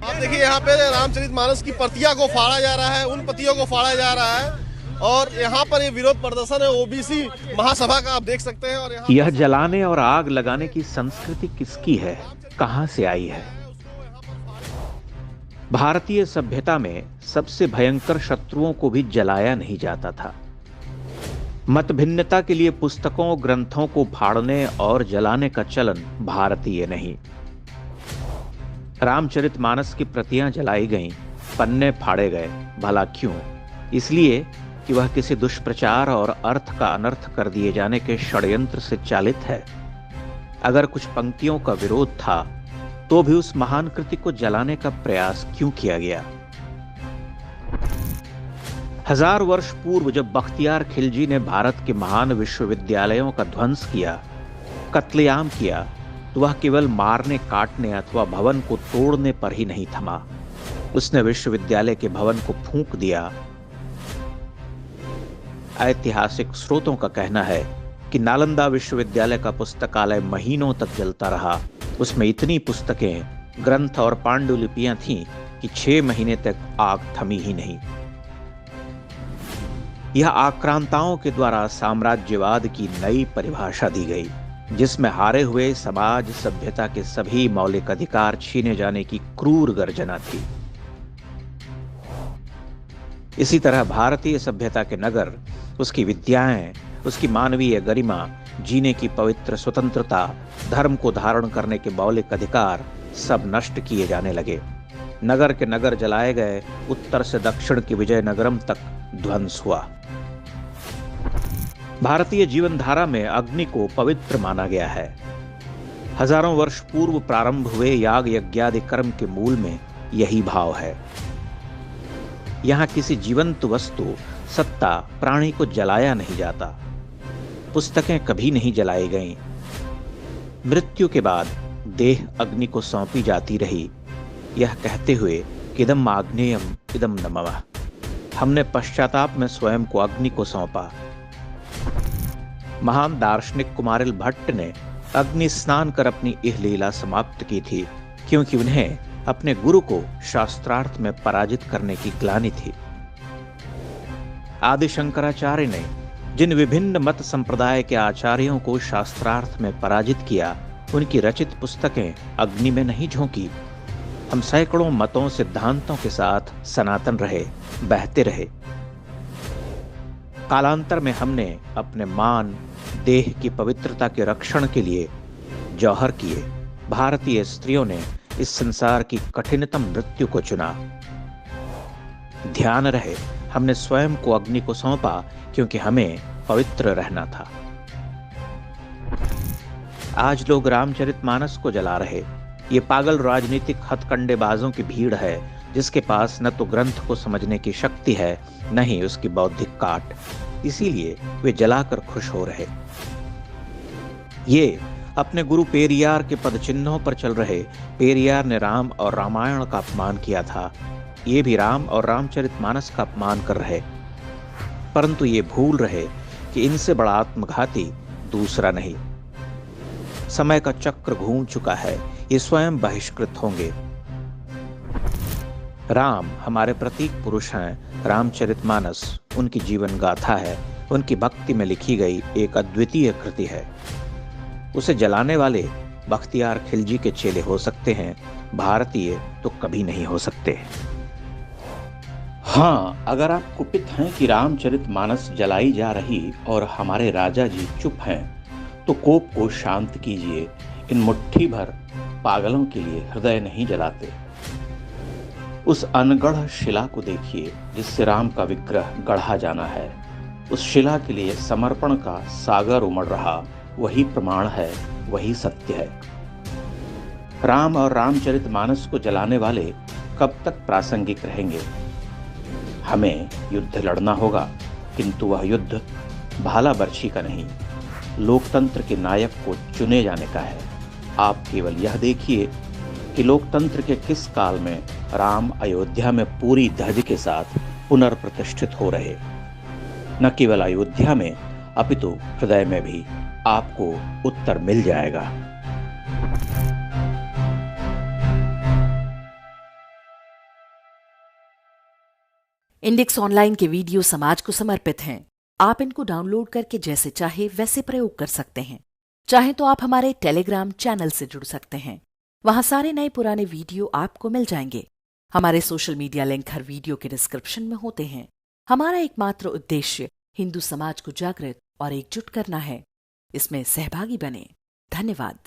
आप देखिए यहाँ पे रामचरितमानस की प्रतियां को फाड़ा जा रहा है, उन प्रतियों को फाड़ा जा रहा है और यहाँ पर ये विरोध प्रदर्शन है ओबीसी महासभा का, आप देख सकते हैं। और यह जलाने और आग लगाने की संस्कृति किसकी है, कहां से आई है? भारतीय सभ्यता में सबसे भयंकर शत्रुओं को भी जलाया नहीं जाता था। मत भिन्नता के लिए पुस्तकों ग्रंथों को फाड़ने और जलाने का चलन भारतीय नहीं। रामचरितमानस की प्रतियां जलाई गईं, पन्ने फाड़े गए, भला क्यों? इसलिए कि वह किसी दुष्प्रचार और अर्थ का अनर्थ कर दिए जाने के षड्यंत्र से चालित है। अगर कुछ पंक्तियों का विरोध था तो भी उस महान कृति को जलाने का प्रयास क्यों किया गया? 1000 वर्ष पूर्व जब बख्तियार खिलजी ने भारत के महान विश्वविद्यालयों का ध्वंस किया, कत्लेआम किया, तो वह केवल मारने काटने अथवा भवन को तोड़ने पर ही नहीं थमा। उसने विश्वविद्यालय के भवन को फूंक दिया। ऐतिहासिक स्रोतों का कहना है कि नालंदा विश्वविद्यालय का पुस्तकालय महीनों तक जलता रहा। उसमें इतनी पुस्तकें, ग्रंथ और पांडुलिपियां थीं कि 6 महीने तक आग थमी ही नहीं। यह आक्रांताओं के द्वारा साम्राज्यवाद की नई परिभाषा दी गई, जिसमें हारे हुए समाज सभ्यता के सभी मौलिक अधिकार छीने जाने की क्रूर गर्जना थी। इसी तरह भारतीय सभ्यता के नगर, उसकी विद्याएं, उसकी मानवीय गरिमा, जीने की पवित्र स्वतंत्रता, धर्म को धारण करने के मौलिक अधिकार सब नष्ट किए जाने लगे। नगर के नगर जलाए गए, उत्तर से दक्षिण की विजयनगरम तक ध्वंस हुआ। भारतीय जीवन धारा में अग्नि को पवित्र माना गया है। हजारों वर्ष पूर्व प्रारंभ हुए याग यज्ञादि कर्म के मूल में यही भाव है। यहां किसी जीवंत वस्तु, सत्ता, प्राणी को जलाया नहीं जाता। पुस्तकें कभी नहीं जलाई गईं। मृत्यु के बाद देह अग्नि को सौंपी जाती रही, यह कहते हुए कि इदम आग्नेयम इदम नमः। हमने पश्चाताप में स्वयं को अग्नि को सौंपा। महान दार्शनिक कुमारिल भट्ट ने अग्नि स्नान कर अपनी यह लीला समाप्त की थी, क्योंकि उन्हें अपने गुरु को शास्त्रार्थ में पराजित करने की ग्लानि थी। आदि शंकराचार्य ने जिन विभिन्न मत संप्रदाय के आचार्यों को शास्त्रार्थ में पराजित किया, उनकी रचित पुस्तकें अग्नि में नहीं झोंकी। हम सैकड़ों मतों सिद्धांतों के साथ सनातन रहे, बहते रहे। कालांतर में हमने अपने मान, देह की पवित्रता के रक्षण के लिए जौहर किए। भारतीय स्त्रियों ने इस संसार की कठिनतम मृत्यु को चुना। ध्यान रहे, हमने स्वयं को अग्नि को सौंपा, क्योंकि हमें पवित्र रहना था। आज लोग रामचरितमानस को जला रहे। ये पागल राजनीतिक हथकंडेबाजों की भीड़ है, जिसके पास न तो ग्रंथ को समझने की शक्ति है, न ही उसकी बौद्धिक काट। इसीलिए वे जलाकर खुश हो रहे। ये अपने गुरु पेरियार के पदचिन्हों पर चल रहे। पेरियार ने राम और रामायण का अपमान किया था। ये भी राम और रामचरितमानस का अपमान कर रहे, परंतु ये भूल रहे कि इनसे बड़ा आत्मघाती दूसरा नहीं। समय का चक्र घूम चुका है, ये स्वयं बहिष्कृत होंगे। राम हमारे प्रतीक पुरुष हैं। रामचरितमानस उनकी जीवन गाथा है, उनकी भक्ति में लिखी गई एक अद्वितीय कृति है। उसे जलाने वाले बख्तियार खिलजी के चेले हो सकते हैं, भारतीय तो कभी नहीं हो सकते। हाँ, अगर आप कुपित हैं कि रामचरितमानस जलाई जा रही और हमारे राजा जी चुप हैं, तो कोप को शांत कीजिए। इन मुट्ठी भर पागलों के लिए हृदय नहीं जलाते। उस अनगढ़ शिला को देखिए जिससे राम का विग्रह गढ़ा जाना है। उस शिला के लिए समर्पण का सागर उमड़ रहा, वही प्रमाण है, वही सत्य है। राम और रामचरितमानस को जलाने वाले कब तक प्रासंगिक रहेंगे? हमें युद्ध लड़ना होगा, किंतु वह युद्ध भाला बर्छी का नहीं, लोकतंत्र के नायक को चुने जाने का है। आप केवल यह देखिए कि लोकतंत्र के किस काल में राम अयोध्या में पूरी धज के साथ पुनर्प्रतिष्ठित हो रहे। न केवल अयोध्या में, अपितु हृदय में भी आपको उत्तर मिल जाएगा। इंडेक्स ऑनलाइन के वीडियो समाज को समर्पित हैं। आप इनको डाउनलोड करके जैसे चाहे वैसे प्रयोग कर सकते हैं। चाहे तो आप हमारे टेलीग्राम चैनल से जुड़ सकते हैं। वहां सारे नए पुराने वीडियो आपको मिल जाएंगे। हमारे सोशल मीडिया लिंक हर वीडियो के डिस्क्रिप्शन में होते हैं। हमारा एकमात्र उद्देश्य हिंदू समाज को जागृत और एकजुट करना है। इसमें सहभागी बने। धन्यवाद।